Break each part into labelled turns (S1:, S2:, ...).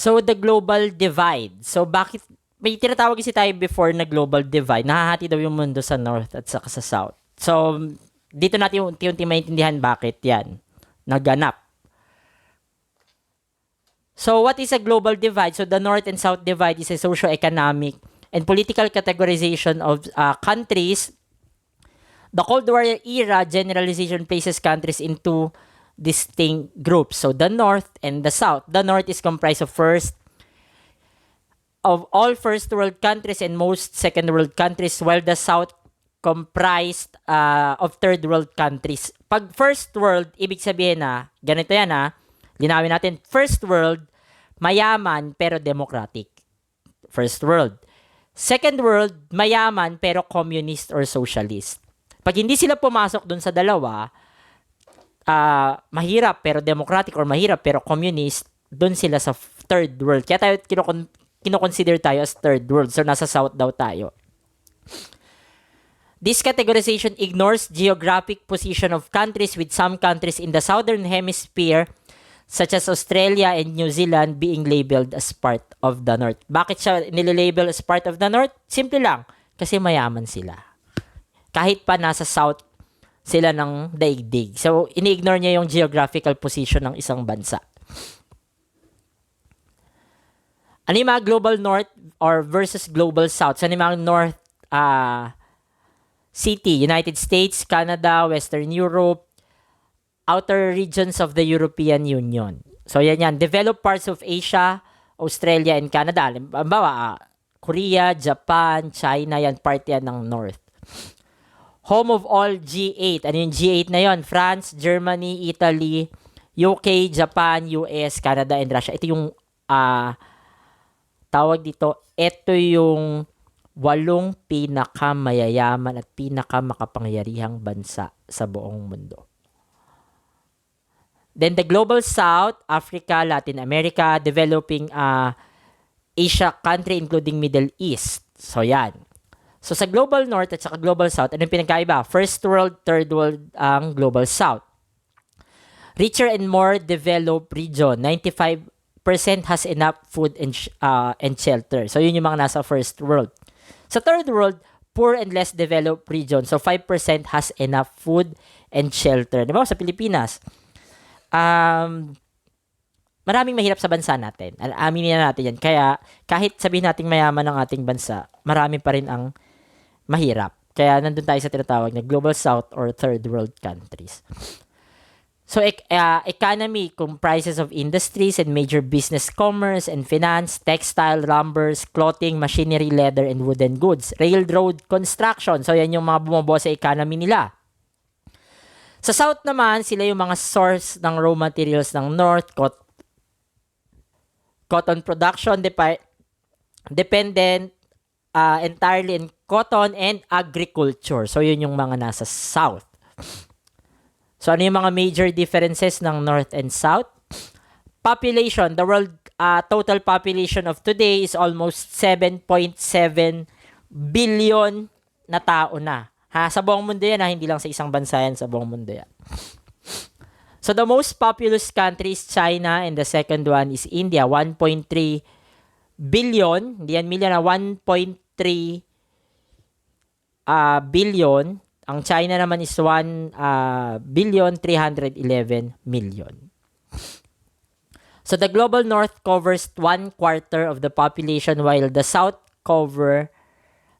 S1: So, the global divide. So, bakit may tinatawag kasi tayo before na global divide. Nahahati daw yung mundo sa north at saka sa south. So, dito natin unti-unti maintindihan bakit yan naganap. So, what is a global divide? So, the north and south divide is a socio-economic and political categorization of countries. The Cold War era generalization places countries into distinct groups. So, the north and the south. The north is comprised of all first world countries and most second world countries, while the south comprised of third world countries. Pag first world, ibig sabihin na, ganito yan linawin natin, first world, mayaman pero democratic. First world. Second world, mayaman pero communist or socialist. Pag hindi sila pumasok dun sa dalawa, mahirap pero democratic or mahirap pero communist, dun sila sa third world. Kaya tayo kinoconsider tayo as third world. So, nasa south daw tayo. This categorization ignores geographic position of countries, with some countries in the southern hemisphere such as Australia and New Zealand being labeled as part of the North. Bakit siya nililabel as part of the North? Simple lang, kasi mayaman sila. Kahit pa nasa South sila ng daigdig. So, ini-ignore niya yung geographical position ng isang bansa. Ano yung mga global North or versus global South? So, ano yung mga North city? United States, Canada, Western Europe, outer regions of the European Union. So, yan. Developed parts of Asia, Australia, and Canada. Halimbawa, Korea, Japan, China, yan, part yan ng North. Home of all G8. Ano yung G8 na yon? France, Germany, Italy, UK, Japan, US, Canada, and Russia. Ito yung, tawag dito, ito yung 8 pinakamayayaman at pinakamakapangyarihang bansa sa buong mundo. Then the global south, Africa, Latin America, developing Asia country including Middle East. So yan. So sa global north at saka global south, anong pinagkaiba? First world, third world ang global south. Richer and more developed region, 95% has enough food and shelter. So yun yung mga nasa first world. Sa third world, poor and less developed region. So 5% has enough food and shelter. Di ba sa Pilipinas? Maraming mahirap sa bansa natin. Aminin na natin yan. Kaya, kahit sabihin natin mayaman ang ating bansa, marami pa rin ang mahirap. Kaya, nandun tayo sa tinatawag na Global South or Third World countries. So, economy comprises of industries and major business, commerce and finance, textile, lumbers, clothing, machinery, leather, and wooden goods. Railroad construction. So, yan yung mga bumubuo sa economy nila. Sa South naman, sila yung mga source ng raw materials ng North, cotton production, dependent entirely in cotton and agriculture. So, yun yung mga nasa South. So, ano yung mga major differences ng North and South? Population. The world total population of today is almost 7.7 billion na tao na. Sa buong mundo yan, hindi lang sa isang bansa yan, sa buong mundo yan. So, the most populous country is China and the second one is India, 1.3 billion. Hindi yan million, 1.3 billion. Ang China naman is 1 billion 311 million. So, the global north covers 1/4 of the population while the south cover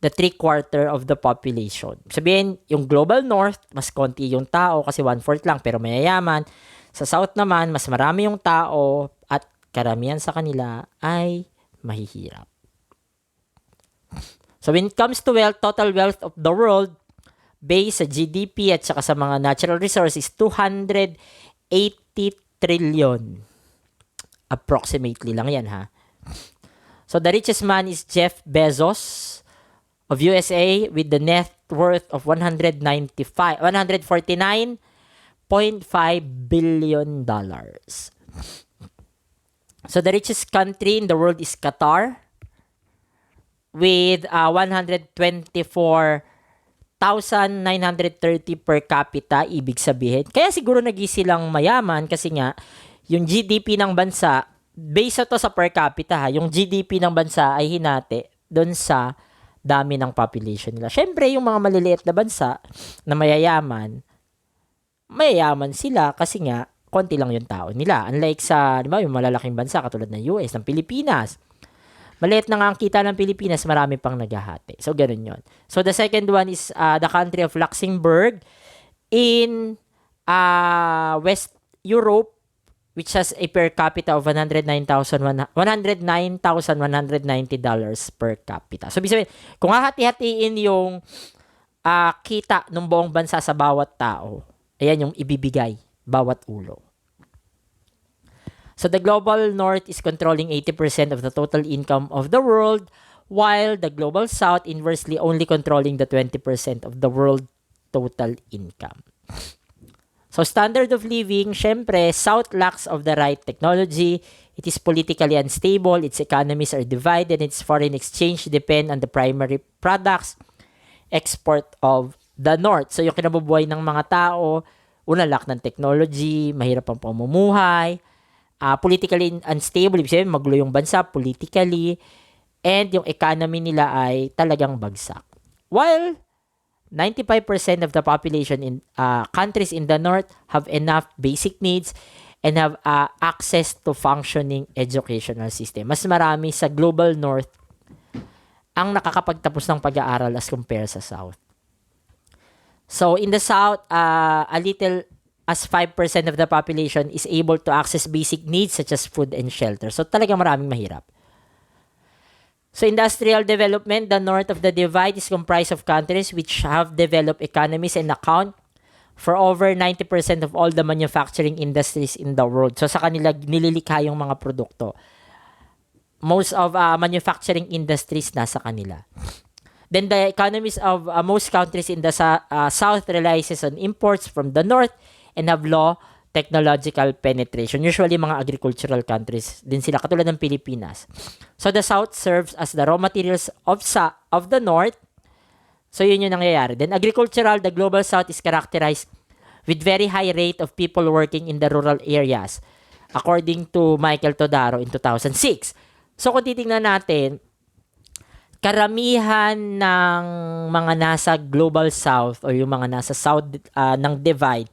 S1: the 3/4 of the population. Sabihin, yung global north, mas konti yung tao kasi 1/4 lang pero mayayaman. Sa south naman, mas marami yung tao at karamihan sa kanila ay mahihirap. So when it comes to wealth, total wealth of the world based sa GDP at saka sa mga natural resources, 280 trillion. Approximately lang yan So the richest man is Jeff Bezos of USA with the net worth of 149.5 billion dollars. So the richest country in the world is Qatar with 124,930 per capita, ibig sabihin. Kaya siguro naging silang mayaman kasi nga yung GDP ng bansa Base to sa per capita ha. Yung GDP ng bansa ay hinati doon sa dami ng population nila. Syempre, yung mga maliliit na bansa na mayayaman sila kasi nga, konti lang yung tao nila. Unlike sa, di ba, yung malalaking bansa katulad ng US, ng Pilipinas. Maliit na nga ang kita ng Pilipinas, marami pang naghahati. So, ganun yon. So, the second one is the country of Luxembourg in West Europe, which has a per capita of $109,190 per capita. So, ibig sabihin, kung hahati-hatiin yung kita ng buong bansa sa bawat tao, ayan yung ibibigay bawat ulo. So, the global north is controlling 80% of the total income of the world, while the global south inversely only controlling the 20% of the world total income. So, standard of living, syempre, South lacks of the right technology. It is politically unstable. Its economies are divided. Its foreign exchange depend on the primary products export of the North. So, yung kinabubuhay ng mga tao, una, lack ng technology, mahirap ang pamumuhay, politically unstable, ibig sabihin, magulo yung bansa politically, and yung economy nila ay talagang bagsak. While 95% of the population in countries in the north have enough basic needs and have access to functioning educational system. Mas marami sa global north ang nakakapagtapos ng pag-aaral as compare sa south. So in the south, a little as 5% of the population is able to access basic needs such as food and shelter. So talagang maraming mahirap. So, industrial development, the north of the divide is comprised of countries which have developed economies and account for over 90% of all the manufacturing industries in the world. So, sa kanila, nililikha yung mga produkto. Most of manufacturing industries nasa kanila. Then, the economies of most countries in the south relies on imports from the north and have low technological penetration. Usually, mga agricultural countries din sila, katulad ng Pilipinas. So, the South serves as the raw materials of the North. So, yun yung nangyayari. Then, agricultural, the Global South is characterized with very high rate of people working in the rural areas, according to Michael Todaro in 2006. So, kung titingnan natin, karamihan ng mga nasa Global South o yung mga nasa South ng divide,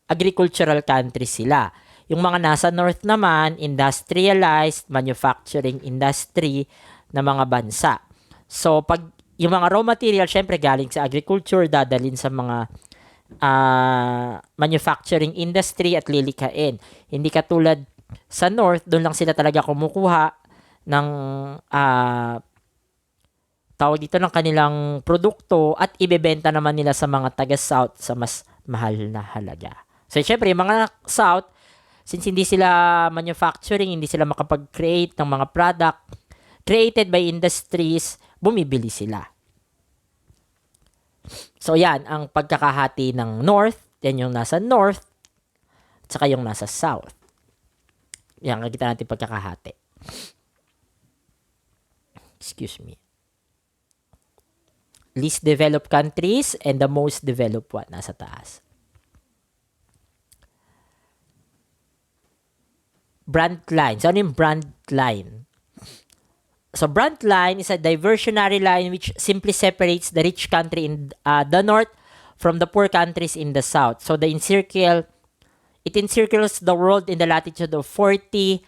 S1: agricultural countries sila. Yung mga nasa north naman, industrialized, manufacturing industry na mga bansa. So, pag yung mga raw material, syempre galing sa agriculture, dadalhin sa mga manufacturing industry at lilikain. Hindi katulad sa north, doon lang sila talaga kumukuha ng tawag dito ng kanilang produkto at ibebenta naman nila sa mga taga-south sa mas mahal na halaga. So, syempre, yung mga south, since hindi sila manufacturing, hindi sila makapag-create ng mga product created by industries, bumibili sila. So, yan, ang pagkakahati ng north, yan yung nasa north, at saka yung nasa south. Yan, nakikita natin pagkakahati. Excuse me. Least developed countries and the most developed one, nasa taas. Brandt line. So, ano yung Brandt line? So, Brandt line is a diversionary line which simply separates the rich country in the north from the poor countries in the south. So, it encircles the world in the latitude of 40.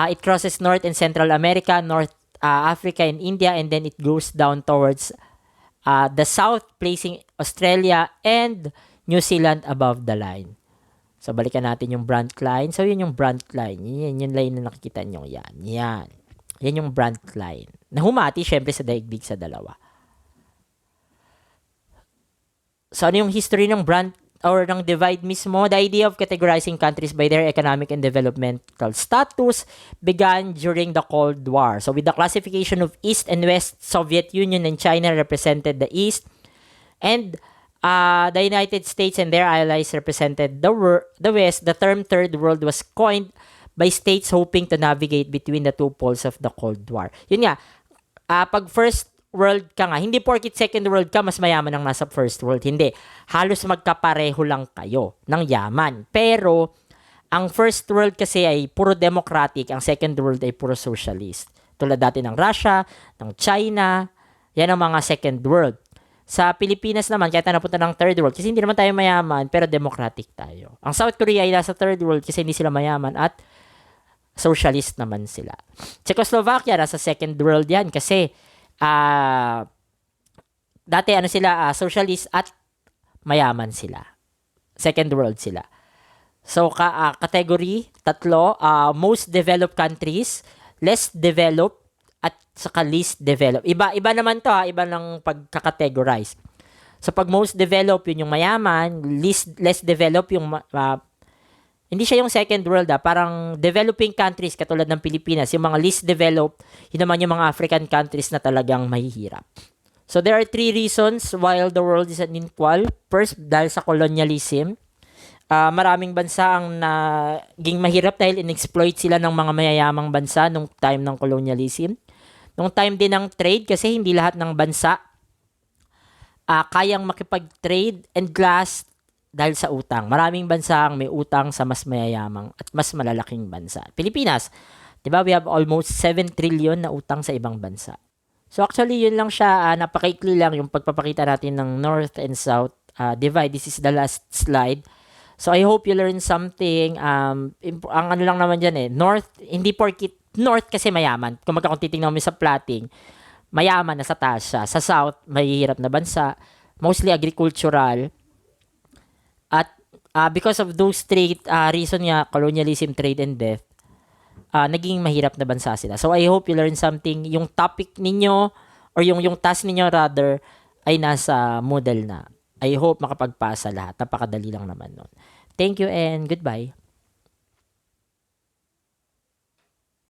S1: It crosses North and Central America, North Africa and India, and then it goes down towards the south, placing Australia and New Zealand above the line. So, balikan natin yung Brandt line. So, yun yung Brandt line. Yun yung line na nakikita nyo. Yan. Yan. Yan yung Brandt line. Nahumati, syempre, sa daigdig sa dalawa. So, ano yung history ng Brandt or ng divide mismo? The idea of categorizing countries by their economic and developmental status began during the Cold War. So, with the classification of East and West, Soviet Union and China represented the East, and the United States and their allies represented the West. The term Third World was coined by states hoping to navigate between the two poles of the Cold War. Yun nga, pag First World ka nga, hindi porkit Second World ka, mas mayaman ang nasa First World. Hindi. Halos magkapareho lang kayo ng yaman. Pero, Ang first world kasi ay puro democratic, ang second world ay puro socialist. Tulad dati ng Russia, ng China, yan ang mga second world. Sa Pilipinas naman, kahit na napunta ng third world, kasi hindi naman tayo mayaman, pero democratic tayo. Ang South Korea ay nasa third world kasi hindi sila mayaman at socialist naman sila. Czechoslovakia, nasa second world yan kasi dati sila, socialist at mayaman sila. Second world sila. So, category, tatlo, most developed countries, less developed, at saka least developed. Iba naman to iba lang pagkakategorize. So, pag most developed, yun yung mayaman, less developed, yung, hindi siya yung second world, parang developing countries, katulad ng Pilipinas, yung mga least developed, yun naman yung mga African countries na talagang mahihirap. So, there are 3 reasons why the world is unequal. First, dahil sa colonialism. Maraming bansa ang naging mahirap dahil in-exploit sila ng mga mayayamang bansa nung time ng colonialism. Nung time din ng trade kasi hindi lahat ng bansa kayang makipag-trade and glass dahil sa utang. Maraming bansa ang may utang sa mas mayayamang at mas malalaking bansa. Pilipinas, 'di ba? We have almost 7 trillion na utang sa ibang bansa. So actually, yun lang siya. Napakaikli lang yung pagpapakita natin ng North and South divide. This is the last slide. So, I hope you learn something. Ang ano lang naman dyan North, hindi porkit North kasi mayaman. Kung titingnan mo sa plotting, mayaman na sa taas siya. Sa South, mahihirap na bansa. Mostly agricultural. At because of those three reason nga, colonialism, trade, and death, naging mahirap na bansa sila. So, I hope you learn something. Yung topic ninyo, or yung task ninyo rather, ay nasa Moodle na. I hope makapagpasa lahat. Napakadali lang naman nun. Thank you and goodbye.